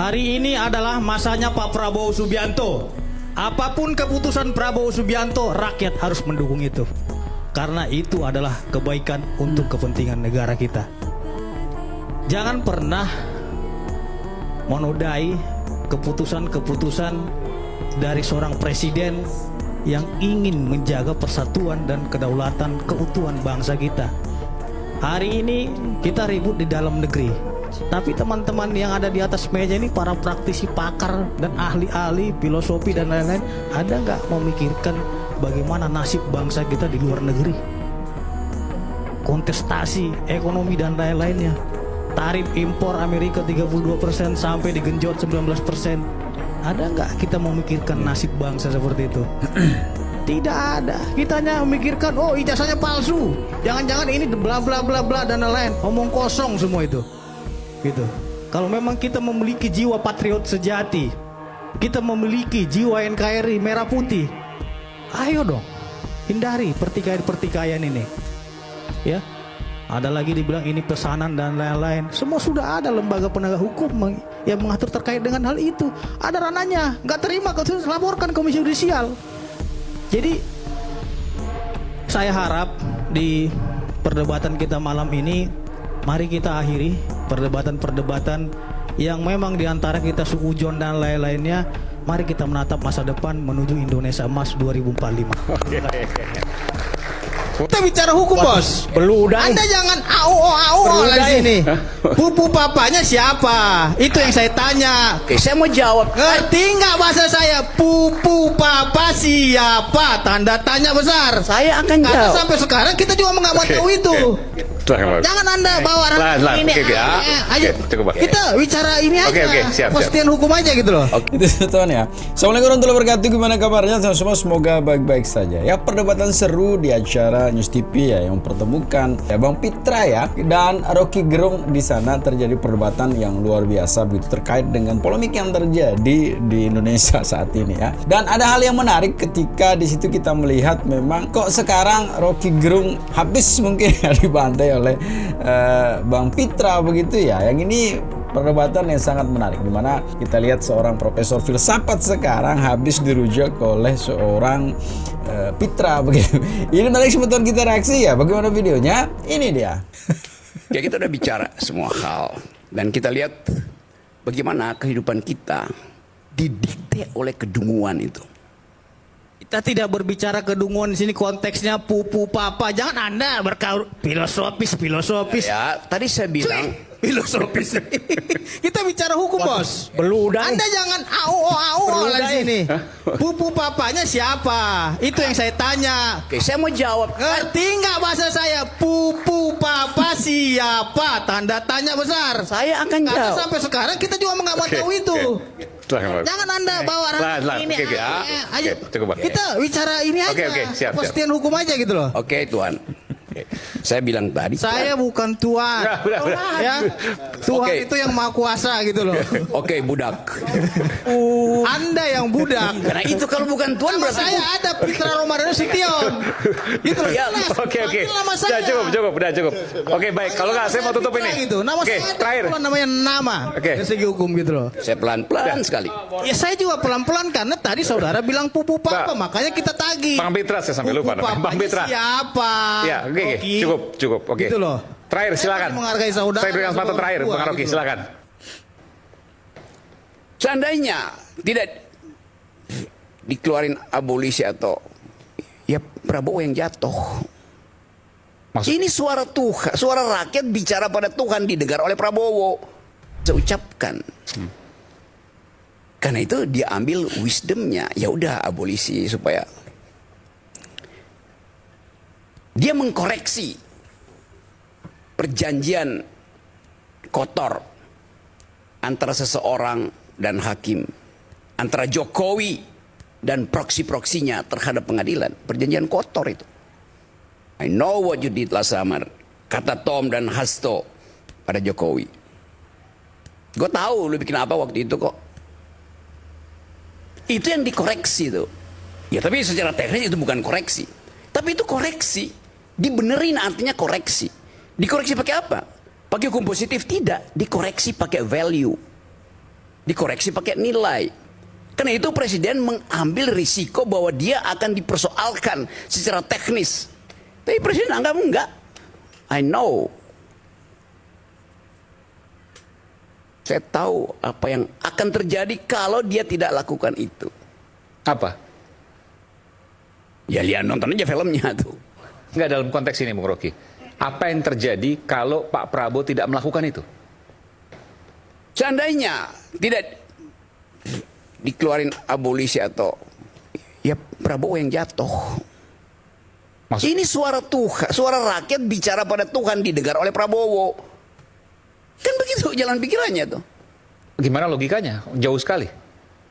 Hari ini adalah masanya Pak Prabowo Subianto. Apapun keputusan Prabowo Subianto, rakyat harus mendukung itu. Karena itu adalah kebaikan untuk kepentingan negara kita. Jangan pernah menodai keputusan-keputusan dari seorang presiden yang ingin menjaga persatuan dan kedaulatan keutuhan bangsa kita. Hari ini kita ribut di dalam negeri, tapi teman-teman yang ada di atas meja ini, para praktisi, pakar dan ahli-ahli filosofi dan lain-lain, ada nggak memikirkan bagaimana nasib bangsa kita di luar negeri? Kontestasi ekonomi dan lain-lainnya. Tarif impor Amerika 32% sampai digenjot 19%. Ada nggak kita memikirkan nasib bangsa seperti itu? Tidak ada. Kita hanya memikirkan, oh ijazahnya palsu, jangan-jangan ini bla bla bla bla dan lain-lain. Omong kosong semua itu. Gitu. Kalau memang kita memiliki jiwa patriot sejati, kita memiliki jiwa NKRI merah putih, ayo dong hindari pertikaian-pertikaian ini. Ya. Ada lagi dibilang ini pesanan dan lain-lain. Semua sudah ada lembaga penegak hukum yang mengatur terkait dengan hal itu. Ada ranahnya. Nggak terima, laporkan Komisi Yudisial. Jadi saya harap di perdebatan kita malam ini, mari kita akhiri perdebatan-perdebatan yang memang diantara kita suujon dan lain-lainnya. Mari kita menatap masa depan menuju Indonesia Emas 2045. Kita bicara hukum, bos. Beludang. Anda jangan au di sini. Pupu papanya siapa? Itu yang saya tanya. Oke, saya mau jawab. Ngerti nggak bahasa saya? Pupu papa siapa? Tanda tanya besar. Saya akan Karena jawab. sampai sekarang kita juga nggak mau tahu itu. Jangan Anda bawa orang ini. Ayo, kita bicara ini aja. Pastian hukum aja gitu loh. Itu teman ya. Assalamualaikum warahmatullahi wabarakatuh. Gimana kabarnya semua? Semoga baik-baik saja. Ya, perdebatan seru di acara News TV ya, yang mempertemukan ya Bang Pitra ya dan Rocky Gerung. Di sana terjadi perdebatan yang luar biasa begitu terkait dengan polemik yang terjadi di Indonesia saat ini ya. Dan ada hal yang menarik ketika di situ kita melihat memang kok sekarang Rocky Gerung habis mungkin ya dibantai oleh Bang Pitra begitu ya. Yang ini perdebatan yang sangat menarik, dimana kita lihat seorang profesor filsafat sekarang habis dirujuk oleh seorang Pitra begitu. Ini menarik, sebetulnya kita reaksi ya. Bagaimana videonya? Ini dia. Ya, kita udah bicara semua hal dan kita lihat bagaimana kehidupan kita didikte oleh kedunguan itu. Kita tidak berbicara kedunguan di sini, konteksnya pupu papa. Jangan Anda berkaur filosofis. Ya, tadi saya bilang Filosofis. Kita bicara hukum, bos. Beludang. Anda jangan au di sini. Pupu papanya siapa? Itu yang saya tanya. Oke, saya mau jawab. Ngerti nggak bahasa saya? Pupu papa siapa? Tanda tanya besar. Saya akan Karena jawab. sampai sekarang kita juga nggak mau tahu itu. Jangan Anda bawa orang ini. Ayo, kita bicara ini aja. Pastian hukum aja gitu loh. Oke, Tuan. Oke. Saya bilang tadi. Saya bukan Tuhan. Ya, Tuhan Oke. itu yang maha kuasa gitu loh. Oke, budak. Anda yang budak. Karena itu kalau bukan Tuan Nama berarti saya ada Pitra Romadhon Sution. Gitu loh. Ya, Jelas. Oke. Nama saya. Udah cukup. Oke, baik. Kalau nggak, saya mau tutup ini. Gitu. Nama Oke, saya ada, terakhir. bukan namanya nama. Oke. Dari segi hukum gitu loh. saya pelan-pelan sekali. Ya saya juga pelan-pelan karena tadi saudara bilang pupu papa, makanya kita tagih. Bang Pitra, saya sampai lupa namanya. Bang Pitra. Siapa? Ya, oke. Rocky. Cukup. Oke. Gitu loh. Terakhir, silakan. Saya menghargai saudara. Saya berikan kesempatan terakhir, Bang Rocky, gitu. silakan. Seandainya tidak dikeluarin abolisi atau ya Prabowo yang jatuh. Ini suara Tuhan, suara rakyat bicara pada Tuhan didengar oleh Prabowo. Saya ucapkan. Karena itu dia ambil wisdomnya, ya udah abolisi supaya dia mengkoreksi perjanjian kotor antara seseorang dan hakim, antara Jokowi dan proksi-proksinya terhadap pengadilan. Perjanjian kotor itu. I know what you did last summer, kata Tom dan Hasto pada Jokowi. Gue tahu lu bikin apa waktu itu kok. Itu yang dikoreksi tuh. Ya tapi secara teknis itu bukan koreksi. Tapi itu koreksi. Dibenerin artinya koreksi. Dikoreksi pakai apa? Pakai hukum positif? Tidak. Dikoreksi pakai value. dikoreksi pakai nilai. Karena itu presiden mengambil risiko bahwa dia akan dipersoalkan secara teknis. Tapi presiden anggap enggak. I know. Saya tahu apa yang akan terjadi kalau dia tidak lakukan itu. Apa? Ya lihat nonton aja filmnya tuh. Nggak dalam konteks ini, Bung Rocky. Apa yang terjadi kalau Pak Prabowo tidak melakukan itu? Seandainya tidak dikeluarin abolisi atau ya Prabowo yang jatuh. Ini suara Tuhan, suara rakyat bicara pada Tuhan didengar oleh Prabowo. Kan begitu jalan pikirannya tuh. Gimana logikanya? Jauh sekali.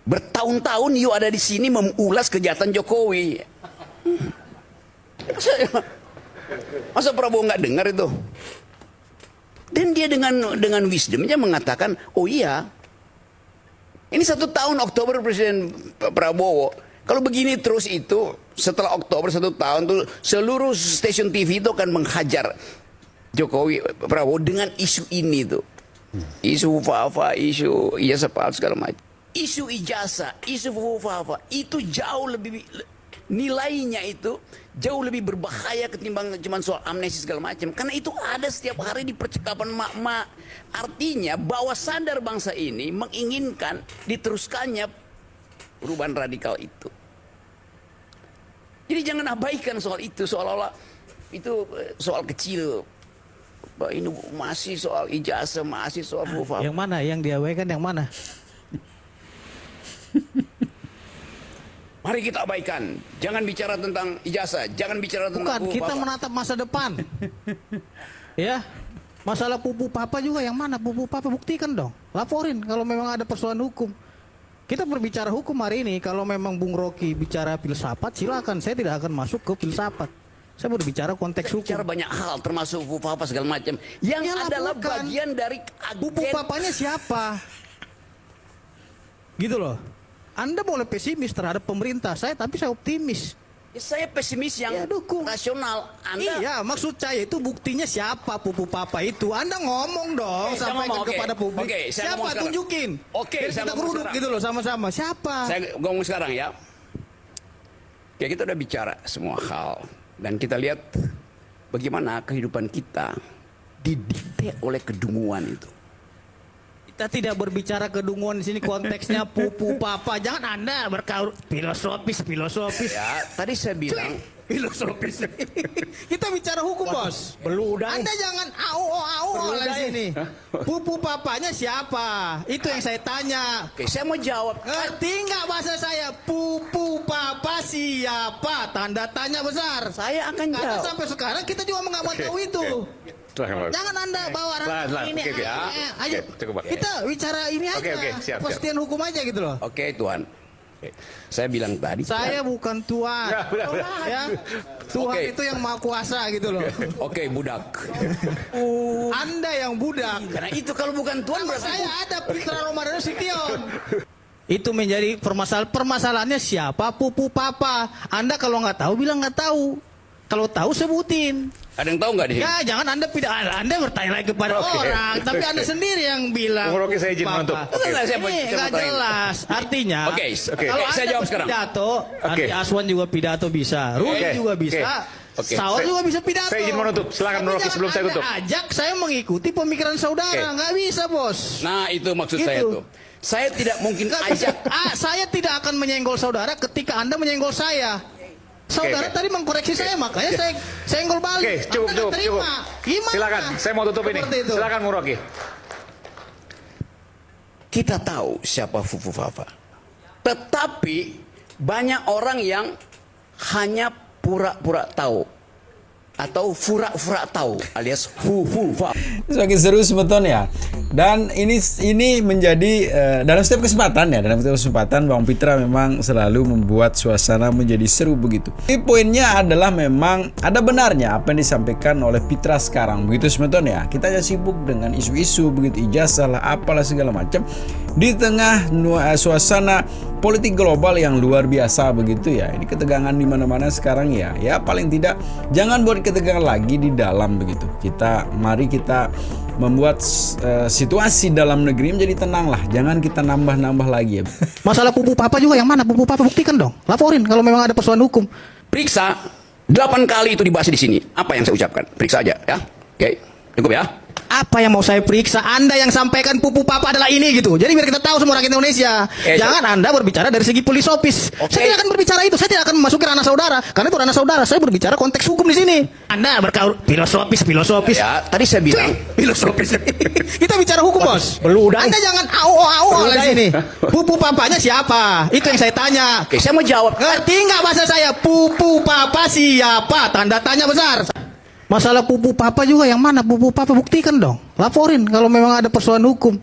Bertahun-tahun you ada di sini mengulas kejahatan Jokowi. Masa Prabowo nggak dengar itu? Dan dia dengan wisdomnya mengatakan, oh iya, ini 1 tahun Oktober Presiden Prabowo. Kalau begini terus itu, setelah Oktober 1 tahun tuh seluruh stasiun TV itu akan menghajar Jokowi Prabowo dengan isu ini tuh. Isu Fafa, isu ijazah palsu segala macam. Isu ijazah, isu Fafa itu jauh lebih nilainya itu jauh lebih berbahaya ketimbang cuma soal amnesti segala macam. Karena itu ada setiap hari di percakapan mak-mak. Artinya bahwa sadar bangsa ini menginginkan diteruskannya perubahan radikal itu. Jadi jangan abaikan soal itu, seolah-olah itu soal kecil. Ini masih soal ijazah, masih soal Fafa. Yang mana? Yang diabaikan yang mana? Mari kita abaikan. Jangan bicara tentang ijazah, jangan bicara tentang Bukan, kita menatap masa depan. Ya, masalah pupu papa juga yang mana? Pupu papa buktikan dong, laporin kalau memang ada persoalan hukum. Kita berbicara hukum hari ini. Kalau memang Bung Rocky bicara filsafat, silakan. Saya tidak akan masuk ke filsafat. Saya berbicara konteks hukum. bicara banyak hal, termasuk pupu papa segala macam. Yang Ya, adalah bukan. bagian dari Pupu agen. papanya siapa? Gitu loh. Anda boleh pesimis terhadap pemerintah saya, tapi saya optimis. Ya, saya pesimis yang Ya, dukung. rasional. Anda Iya, maksud saya itu buktinya siapa pupu papa itu. Anda ngomong dong, Oke, saya sampaikan ngomong, oke. kepada publik. Oke, saya Siapa, ngomong sekarang. tunjukin. Oke, Biar saya kita ngomong geruduk sekarang. gitu loh sama-sama. Siapa? Saya ngomong sekarang ya. Ya kita udah bicara semua hal. Dan kita lihat bagaimana kehidupan kita didikte oleh kedunguan itu. Kita tidak berbicara kedunguan di sini, konteksnya pupu papa. Jangan Anda berkaur filosofis. Ya, tadi saya bilang Filosofis. Kita bicara hukum, Bos. Beludang. Anda jangan au di sini. Pupu papanya siapa? Itu yang saya tanya. oke, saya mau jawab. Ngerti nggak bahasa saya? Pupu papa siapa? Tanda tanya besar. Saya akan Karena jawab. sampai sekarang kita juga nggak mau tahu itu. Jangan Anda bawa Pelan-pelan. ini. Oke. Ayo, Oke, cukup, Pak. kita bicara ini aja. Oke, siap. Pastian hukum aja gitu loh. Oke, Tuhan. Oke. Saya bilang tadi. Saya bukan Tuhan. Ya, Tuhan Oke. itu yang maha kuasa gitu loh. Oke, budak. Anda yang budak. Karena itu kalau bukan Tuhan Nama berarti saya ada Putra Romadhon Sution. Itu menjadi permasalahannya siapa pupu papa. Anda kalau nggak tahu bilang nggak tahu. Kalau tahu sebutin. ada yang tahu nggak di sini? Ya jangan Anda bertanya lagi kepada orang, tapi Anda sendiri yang bilang. Bung Rocky, saya izin papa. menutup. Oke. Saya mau- Ini saya mau nggak tanya. jelas. Artinya, Oke, kalau saya Anda jawab sekarang. pidato, nanti Oke. Aswan juga pidato bisa, Rudi Oke. juga bisa, Oke. Saud juga bisa pidato. Saya izin menutup. Silakan, Tapi Bung Rocky, jangan sebelum saya Anda tutup. ajak saya mengikuti pemikiran saudara, Oke. nggak bisa bos. Nah, itu maksud Gitu. saya tuh. Saya tidak mungkin Nggak bisa. ajak. Saya tidak akan menyenggol saudara ketika Anda menyenggol saya. Saudara Oke. tadi mengkoreksi saya, makanya saya senggol balik. Oke, cukup, Anda nggak cukup. terima. Gimana? Silakan, saya mau tutup ini. Seperti itu. Silakan, Bung Rocky. Kita tahu siapa Fufu Fafa. Tetapi banyak orang yang hanya pura-pura tahu atau pura-pura tahu alias Fufu Fafa. Semakin seru sebetulnya. Dan ini menjadi dalam setiap kesempatan Bang Pitra memang selalu membuat suasana menjadi seru begitu. Ini poinnya adalah memang ada benarnya apa yang disampaikan oleh Pitra sekarang begitu sebetulnya. Kita aja sibuk dengan isu-isu begitu, ijazah lah apalah segala macam di tengah suasana politik global yang luar biasa begitu ya. Ini ketegangan di mana-mana sekarang ya. Ya paling tidak jangan buat ketegangan lagi di dalam begitu. Mari kita membuat situasi dalam negeri menjadi tenang lah. Jangan kita nambah-nambah lagi ya. Masalah pupu papa juga yang mana? Pupu papa buktikan dong. Laporin kalau memang ada persoalan hukum. Periksa 8 kali itu dibahas di sini. Apa yang saya ucapkan? Periksa aja ya. Oke, cukup ya. Apa yang mau saya periksa? Anda yang sampaikan pupu papa adalah ini gitu. Jadi biar kita tahu semua rakyat Indonesia. Jangan Anda berbicara dari segi filosofis. Saya tidak akan berbicara itu. Saya tidak akan memasuki ranah saudara. Karena itu ranah saudara. Saya berbicara konteks hukum di sini. Anda berkaur filosofis. Ya, tadi saya bilang Filosofis. Kita bicara hukum, Bos. Anda jangan au di sini. Pupu papanya siapa? Itu yang saya tanya. Oke, saya mau jawab. Ngerti nggak bahasa saya? Pupu papa siapa? Tanda tanya besar. Masalah pupu papa juga yang mana? Pupu papa buktikan dong. Laporin kalau memang ada persoalan hukum.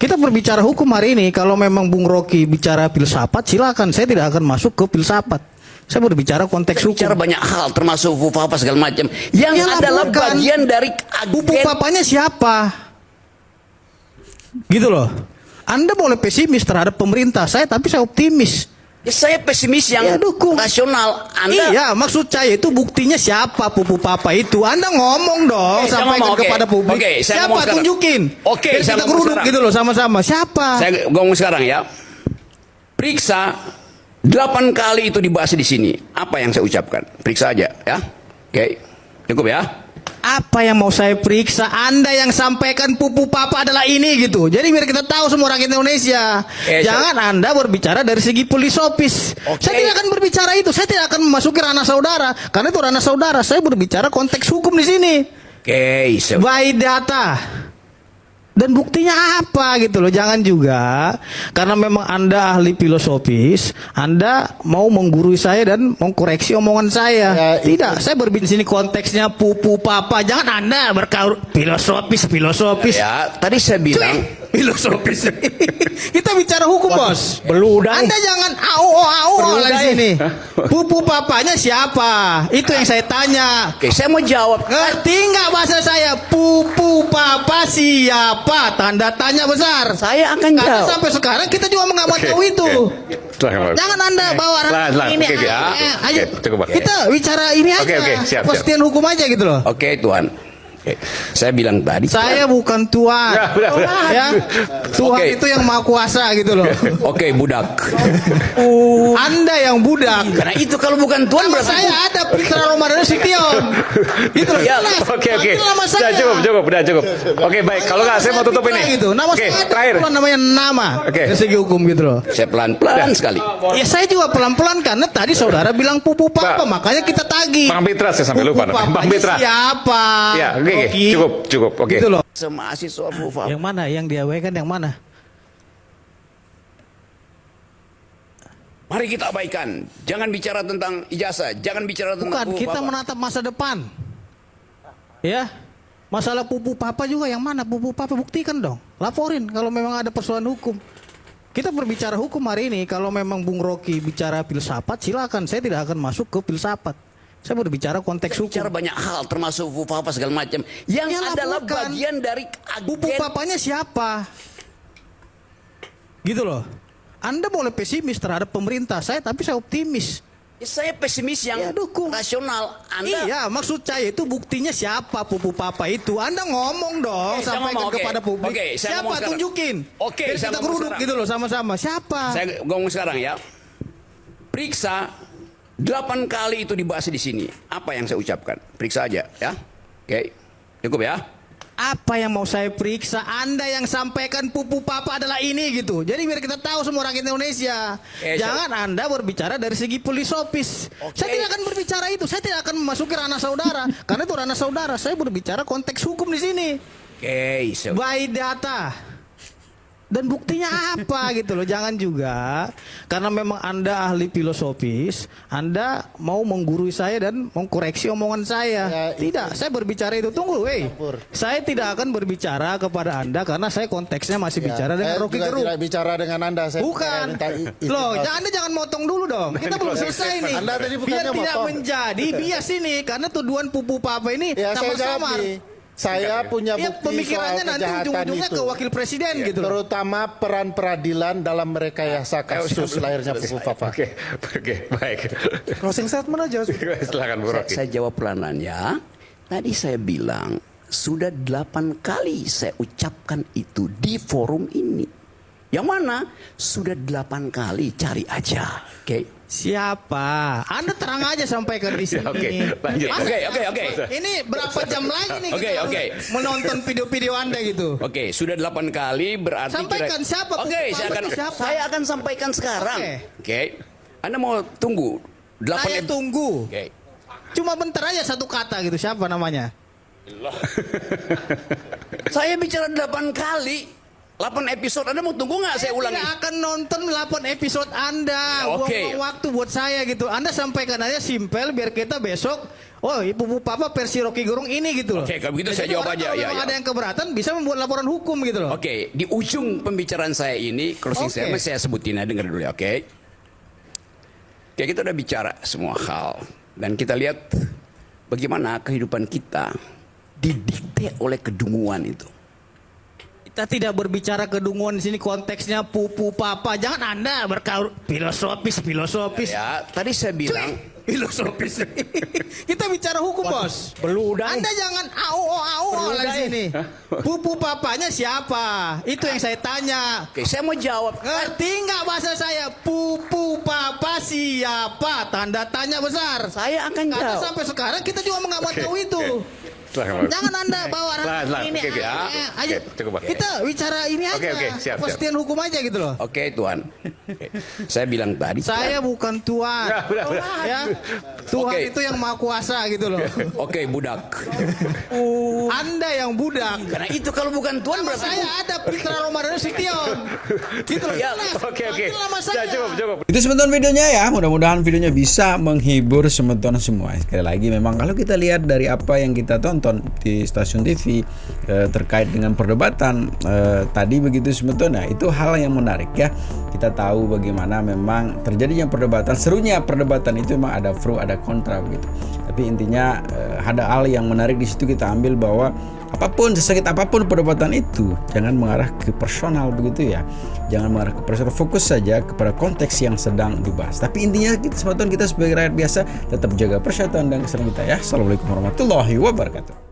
Kita berbicara hukum hari ini. Kalau memang Bung Rocky bicara filsafat, silakan. Saya tidak akan masuk ke filsafat. Saya berbicara konteks hukum. Bicara banyak hal termasuk pupu papa segala macam. Yang adalah bagian dari pupu papanya siapa? Gitu loh. Anda boleh pesimis terhadap pemerintah saya, tapi saya optimis. Ya, saya pesimis yang dukung. rasional. Anda Iya, maksud saya itu buktinya siapa pupu papa itu. Anda ngomong dong, sampaikan kepada publik. saya siapa? Tunjukin. Oke, kita geruduk gitu loh sama-sama. Siapa? Saya ngomong sekarang ya. Periksa 8 kali itu dibahas di sini. Apa yang saya ucapkan? Periksa aja ya. Oke, cukup ya. Apa yang mau saya periksa? Anda yang sampaikan pupu papa adalah ini gitu. Jadi biar kita tahu semua rakyat Indonesia. Jangan Anda berbicara dari segi filosofis. Saya tidak akan berbicara itu. Saya tidak akan memasuki ranah saudara. Karena itu ranah saudara. Saya berbicara konteks hukum di sini. By data. Dan buktinya apa gitu loh. Jangan juga karena memang Anda ahli filosofis, Anda mau menggurui saya dan mengkoreksi omongan saya. Tidak, saya berbicara sini konteksnya pupu papa. Jangan Anda berkaur filosofis. Ya, tadi saya bilang filosofis. Kita bicara hukum, Bos. Anda jangan au di sini. Pupu papanya siapa? Itu yang saya tanya. Oke, saya mau jawab. Ngerti nggak bahasa saya? Pupu papa siapa? Tanda tanya besar. Saya akan jawab. Karena sampai sekarang kita juga nggak mau tahu itu. Jangan Anda bawa ini. Ayo, kita bicara ini aja. Siap. Pastian hukum aja gitu loh. Oke, Tuhan. Saya bilang tadi. Saya bukan Tuhan. Ya, Tuhan itu yang maha kuasa gitu loh. Oke, budak. Anda yang budak. Karena itu kalau bukan Tuhan Nama saya ada Putra Ramadan Sution. Gitu loh. Ya, Oke. Nama saya. Udah cukup. Oke, baik. Kalau nggak saya mau tutup ini. Gitu. Nama Oke, saya terakhir. ada namanya nama. Oke. Dari segi hukum gitu loh. Saya pelan-pelan sekali. Ya saya juga pelan-pelan karena tadi saudara bilang pupu papa, makanya kita tagih. Bang Pitra saya sampai lupa. Pupu Bang Pitra. Siapa? Ya, oke. Cukup. Oke. Gitu loh. Semahasiswa pupu Yang mana? Yang diabaikan yang mana? Mari kita abaikan. Jangan bicara tentang ijazah, jangan bicara tentang Bukan, pupu kita papa. menatap masa depan. Ya. Masalah pupu papa juga yang mana? Pupu papa buktikan dong. Laporin kalau memang ada persoalan hukum. Kita berbicara hukum hari ini. Kalau memang Bung Rocky bicara filsafat, silakan. Saya tidak akan masuk ke filsafat. Saya berbicara konteks hukum. Bicara banyak hal termasuk pupu papa segala macam. Yang adalah bagian dari pupu papanya siapa? Gitu loh. Anda boleh pesimis terhadap pemerintah saya, tapi saya optimis. Ya, saya pesimis yang dukung. rasional. Iya, maksud saya itu buktinya siapa pupu papa itu. Anda ngomong dong, sampaikan kepada publik. Siapa? Tunjukin. Oke, kita geruduk gitu loh sama-sama. Siapa? Saya ngomong sekarang ya. Periksa 8 kali itu dibahas di sini. Apa yang saya ucapkan? Periksa aja ya. Oke, cukup ya. Apa yang mau saya periksa? Anda yang sampaikan pupu papa adalah ini gitu. Jadi biar kita tahu semua rakyat Indonesia. Jangan Anda berbicara dari segi filosofis. Saya tidak akan berbicara itu. Saya tidak akan memasuki ranah saudara. Karena itu ranah saudara. Saya berbicara konteks hukum di sini. By data. Dan buktinya apa gitu loh. Jangan juga karena memang Anda ahli filosofis, Anda mau menggurui saya dan mengkoreksi omongan saya. Tidak, saya berbicara itu. Tunggu, saya tidak akan berbicara kepada Anda karena saya konteksnya masih bicara dengan Rocky Gerung. Tidak bicara dengan Anda. Saya bukan. Loh, Anda jangan motong dulu dong. Kita belum selesai nih. Anda tadi Biar tidak menjadi bias ini karena tuduhan pupu papa ini samar-samar. Saya punya Ya bukti soal pemikirannya nanti kejahatan ujung-ujungnya itu. ke wakil presiden gitu loh. Terutama peran peradilan dalam merekayasa kasus lahirnya Pupu Papa. Oke, baik. Closing statement aja. Silakan Bu Rocky. Saya jawab pelan ya. Tadi saya bilang sudah 8 kali saya ucapkan itu di forum ini. Yang mana sudah 8 kali, cari aja. Oke. Siapa? Anda terang aja sampaikan di sini. Oke, lanjut. Oke. Ini berapa jam lagi nih Oke, kita oke. menonton video-video Anda gitu? Oke, sudah 8 kali berarti Sampaikan siapa? Oke, Bapak itu siapa? saya akan sampaikan sekarang. Oke. Anda mau tunggu 8 Saya tunggu. Oke. Cuma bentar aja satu kata gitu. Siapa namanya? Saya bicara 8 kali. 8 episode, Anda mau tunggu nggak saya ulangi? Tidak akan nonton 8 episode Anda. Oke. Buang-buang waktu buat saya gitu. Anda sampaikan aja simpel biar kita besok, oh Pupu Papa versi Rocky Gerung ini gitu loh. Oke, kalau begitu saya Jadi jawab orang aja. kalau Ya, memang ya. ada yang keberatan bisa membuat laporan hukum gitu loh. Oke, di ujung pembicaraan saya ini closing Oke. statement saya sebutin aja, dengar dulu ya, oke? Oke, kita udah bicara semua hal dan kita lihat bagaimana kehidupan kita didikte oleh kedunguan itu. Kita tidak berbicara kedunguan di sini konteksnya Pupu Papa. Jangan Anda berkaur filosofis. Ya, tadi saya bilang Filosofis. Kita bicara hukum, Bos. Beludang. Anda jangan au lah di sini. Pupu Papanya siapa? Itu yang saya tanya. oke, saya mau jawab. Ngerti nggak bahasa saya? Pupu Papa siapa? Tanda tanya besar. Saya akan Karena jawab. sampai sekarang kita juga nggak tahu itu. Silakan, Bang. Jangan Anda bawa Silakan, ini. oke, ayo, oke, cukup, Bang. kita bicara ini aja. Oke, siap. Kepastian hukum aja gitu loh. Oke, Tuan. Oke. Saya bilang tadi. Saya bukan Tuhan. Udah. Ya. Tuhan Oke. itu yang maha kuasa gitu loh. Oke, budak. Anda yang budak. Karena itu kalau bukan Tuan Nama berarti saya ada Putra Ramadan Sution. Gitu loh. Ya, Jelas. Oke. Itu nama saya. Cukup. Itu sebentar videonya ya, mudah-mudahan videonya bisa menghibur semeton semua. Sekali lagi memang kalau kita lihat dari apa yang kita tonton di stasiun TV terkait dengan perdebatan tadi begitu semeton, nah itu hal yang menarik ya. Kita tahu bagaimana memang terjadinya perdebatan, serunya perdebatan itu memang ada pro ada kontra begitu. Tapi intinya ada hal yang menarik di situ kita ambil bahwa apapun sesakit apapun perdebatan itu jangan mengarah ke personal begitu ya. Jangan mengarah ke personal, fokus saja kepada konteks yang sedang dibahas. Tapi intinya kita sebagai rakyat biasa tetap jaga persatuan dan kesatuan kita ya. Assalamualaikum warahmatullahi wabarakatuh.